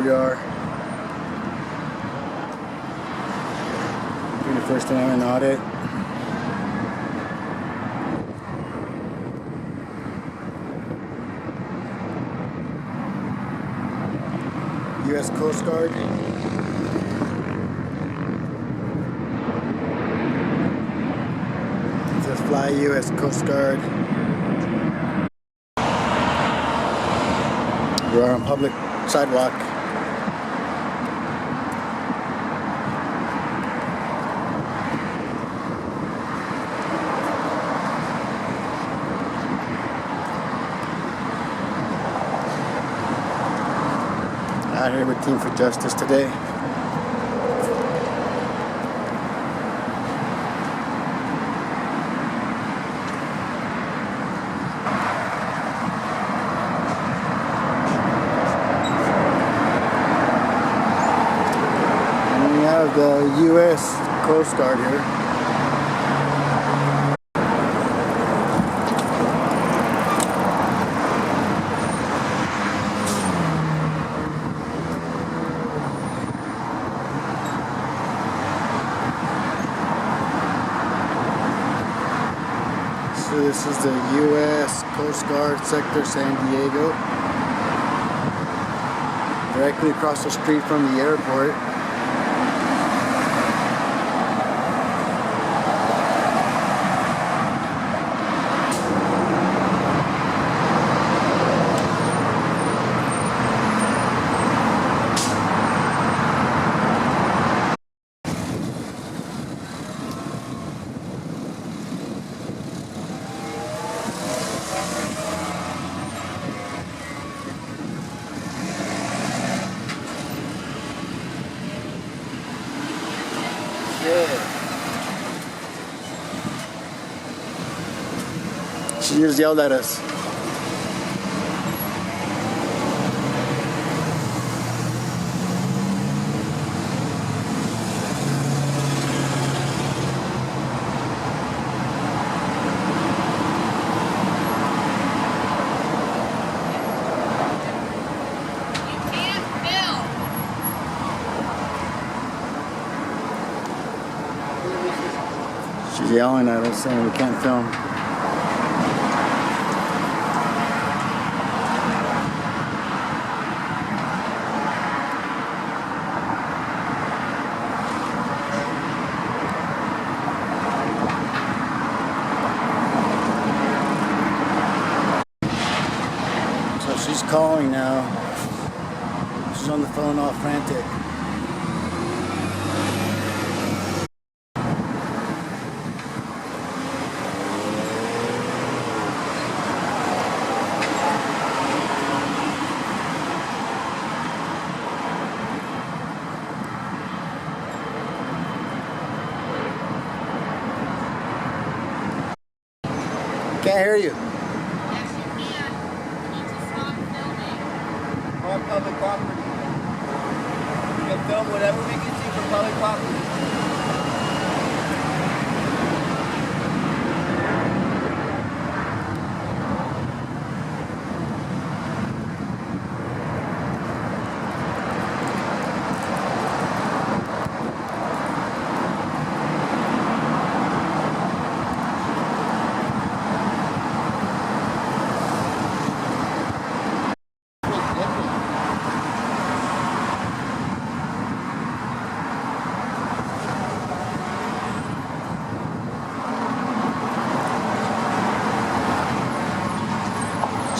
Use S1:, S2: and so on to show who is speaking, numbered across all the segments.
S1: we are. Doing the first time in audit. U.S. Coast Guard. It says fly U.S. Coast Guard. We are on public sidewalk. Out here with Team for Justice today. And we have the U.S. Coast Guard here. So this is the U.S. Coast Guard Sector San Diego, directly across the street from the airport. She just yelled at us. She's yelling at us saying we can't film. So she's calling now. She's on the phone all frantic. Can't hear you.
S2: Yes, you can. You need to stop filming.
S3: On public property. We can film whatever we can see from public property.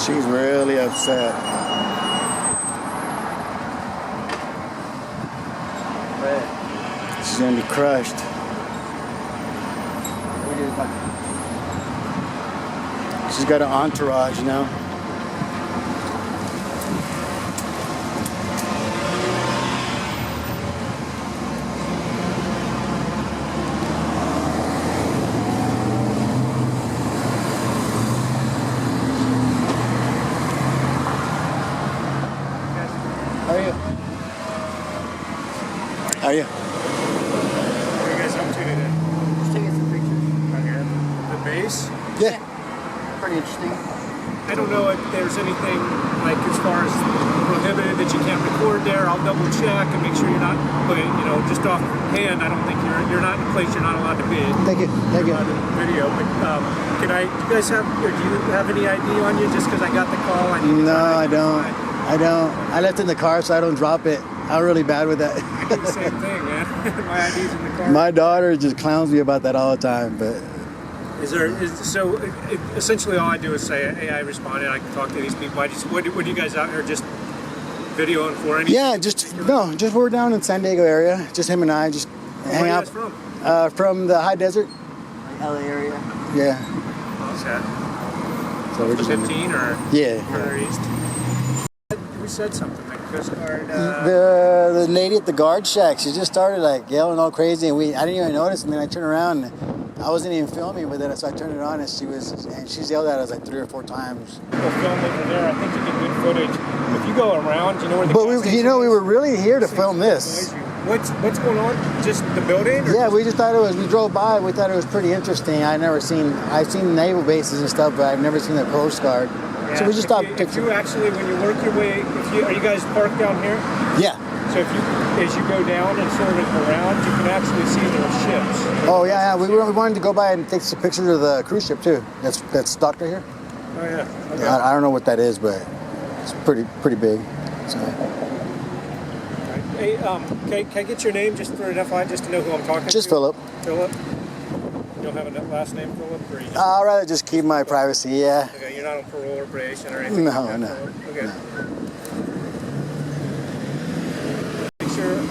S1: She's really upset. She's gonna be crushed. She's got an entourage, you know. How are you? How are you?
S4: What are you guys up to today?
S3: Just taking some pictures.
S4: Out here? The base?
S1: Yeah.
S3: Pretty interesting.
S4: I don't know if there's anything like as far as prohibited that you can't record there. I'll double check and make sure you're not. But you know, just offhand, I don't think you're not in a place you're not allowed to be.
S1: Thank you. Thank you.
S4: On the video, but can I? Do you guys have? Or do you have any ID on you? Just because I got the call.
S1: No, I don't. I don't. I left it in the car so I don't drop it. I'm really bad with that.
S4: I do the same thing, man. My ID's in the car.
S1: My daughter just clowns me about that all the time, but.
S4: Essentially all I do is say, hey, I responded, I can talk to these people. What are you guys out here just videoing for?
S1: Yeah, just we're down in San Diego area. Just him and I just hang out.
S4: Where are you guys from?
S1: From the high desert.
S3: LA area.
S1: Yeah.
S4: Okay.
S1: So we're just
S4: 15 or
S1: yeah.
S4: further east? We said something like Coast Guard.
S1: The lady at the guard shack, she just started like yelling all crazy, and I didn't even notice. And then I turned around, and I wasn't even filming with it, so I turned it on, and she's yelled at us like 3 or 4 times.
S4: We'll film over there. I think you get good footage. If you go around, you know where the.
S1: But we were really here to film this.
S4: What's going on? Just the building?
S1: Yeah, we just thought we drove by. We thought it was pretty interesting. I've seen naval bases and stuff, but I've never seen the Coast Guard.
S4: Yeah.
S1: So we just thought.
S4: If you actually, when you work your way, are you guys parked down here?
S1: Yeah.
S4: So as you go down and sort of around, you can actually see their ships.
S1: Oh yeah. We wanted to go by and take some pictures of the cruise ship too. That's docked right here.
S4: Oh yeah. Okay.
S1: I don't know what that is, but it's pretty big. So.
S4: Hey, can I get your name just for an FI, just to know who I'm talking to?
S1: Just Philip.
S4: Philip? You don't have a last name, Philip? Or you just...
S1: I'd rather just keep my privacy, yeah.
S4: Okay, you're not on parole or probation or anything?
S1: No,
S4: like that,
S1: no.
S4: Philip? Okay.
S1: No.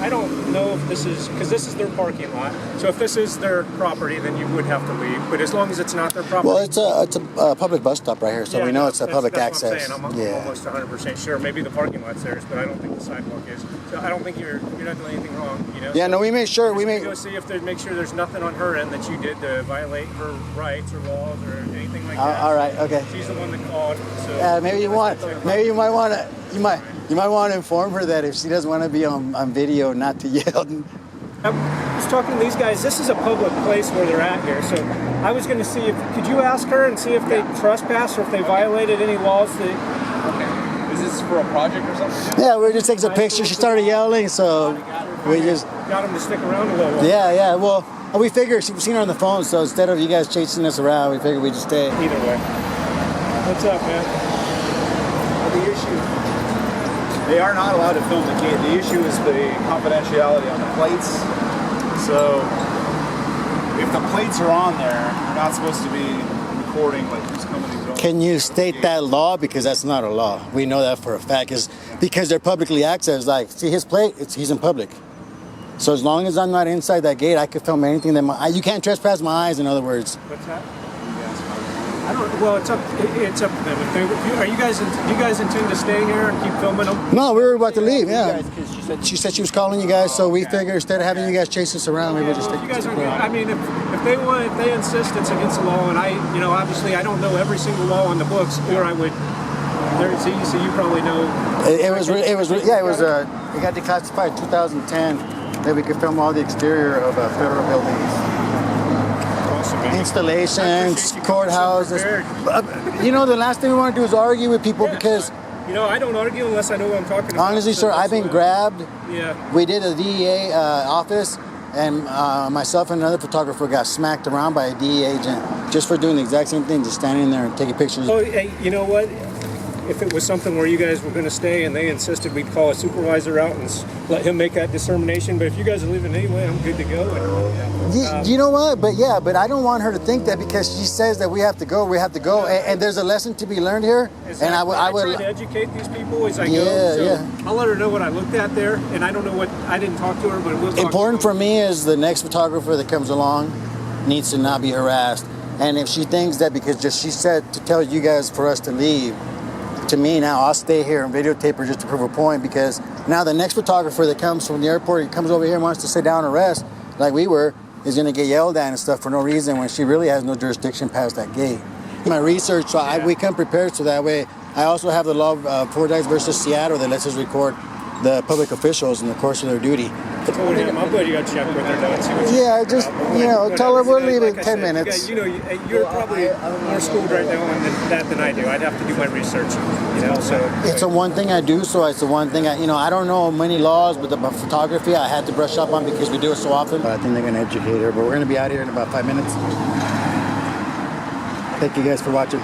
S4: I don't know if this is, because this is their parking lot. So if this is their property, then you would have to leave. But as long as it's not their property.
S1: Well, it's a public bus stop right here, so we know it's a public
S4: that's
S1: access.
S4: What I'm saying. I'm almost 100% sure. Maybe the parking lot's theirs, but I don't think the sidewalk is. So I don't think you're not doing anything wrong. You know.
S1: Yeah,
S4: so
S1: no, we made sure
S4: go see if make sure there's nothing on her end that you did to violate her rights or laws or anything like that.
S1: All right, okay.
S4: She's the one that called. So
S1: Maybe you might want to inform her that if she doesn't want to be on video, not to yell.
S4: I was talking to these guys. This is a public place where they're at here. So I was going to see could you ask her and see if they trespass or if they violated any laws that.
S3: Okay. Is this for a project or something?
S1: Yeah, we just taking some pictures. She started yelling, so we just
S4: got them to stick around a little while.
S1: Yeah. Well, we figured we've seen her on the phone, so instead of you guys chasing us around, we figured we'd just stay.
S4: Either way. What's up, man?
S3: The issue. They are not allowed to film the gate. The issue is the confidentiality on the plates. So if the plates are on there, you're not supposed to be recording like who's coming and going.
S1: Can you state that law? Because that's not a law. We know that for a fact. Because they're publicly accessed. Like, see his plate? He's in public. So as long as I'm not inside that gate, I can film anything that you can't trespass my eyes. In other words.
S4: What's that? I don't. Well, it's up to them. Are you guys? Do you guys intend to stay here and keep filming them?
S1: No, we were about to leave. Yeah. She said she was calling you guys, so we figured instead of having you guys chase us around, we would just take.
S4: You guys are. I mean, if they insist it's against the law, and obviously I don't know every single law on the books, or I would. There's easy, so you probably know. It
S1: got declassified in 2010 that we could film all the exterior of federal buildings. Installations, courthouses. The last thing we want to do is argue with people because.
S4: I don't argue unless I know what I'm talking about.
S1: Honestly, sir, I've been grabbed.
S4: Yeah.
S1: We did a DEA office, and myself and another photographer got smacked around by a DEA agent just for doing the exact same thing, just standing there and taking pictures.
S4: Oh, hey, you know what? If it was something where you guys were going to stay and they insisted, we'd call a supervisor out and let him make that determination. But if you guys are leaving anyway, I'm good to go.
S1: You know what? But I don't want her to think that because she says that we have to go. And there's a lesson to be learned here.
S4: Exactly.
S1: And I would
S4: try to educate these people as I go. So I'll let her know what I looked at there. And I don't know what, I didn't talk to her, but we'll talk.
S1: Important for me is the next photographer that comes along needs to not be harassed. And if she thinks that because she said to tell you guys for us to leave, to me now, I'll stay here and videotape her just to prove a point because now the next photographer that comes from the airport, he comes over here and wants to sit down and rest like we were, is going to get yelled at and stuff for no reason when she really has no jurisdiction past that gate. My research, so we come prepared so that way. I also have the law of Fordyce versus Seattle that lets us record the public officials in the course of their duty.
S4: told him, I'm going to go check with her now and see what she's
S1: Yeah, just, you know, tell her we'll leave in
S4: like I
S1: 10
S4: said,
S1: minutes.
S4: You know, you're probably more schooled right now on that than I do. I'd have to do my research, you know, so.
S1: It's the one thing I do, so it's the one thing I don't know many laws, but the photography I had to brush up on because we do it so often. But I think they're going to educate her, but we're going to be out here in about 5 minutes. Thank you guys for watching.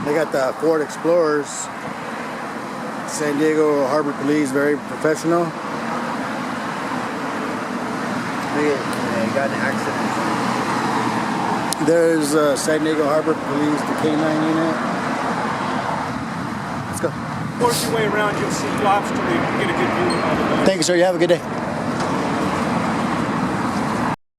S1: They got the Ford Explorers. San Diego Harbor Police, very professional.
S5: They got an accident.
S1: There's San Diego Harbor Police, the K9 unit. Let's go.
S4: Work your way around, you'll see lobster. You can get a good view of all the boats.
S1: Thank you, sir. You have a good day.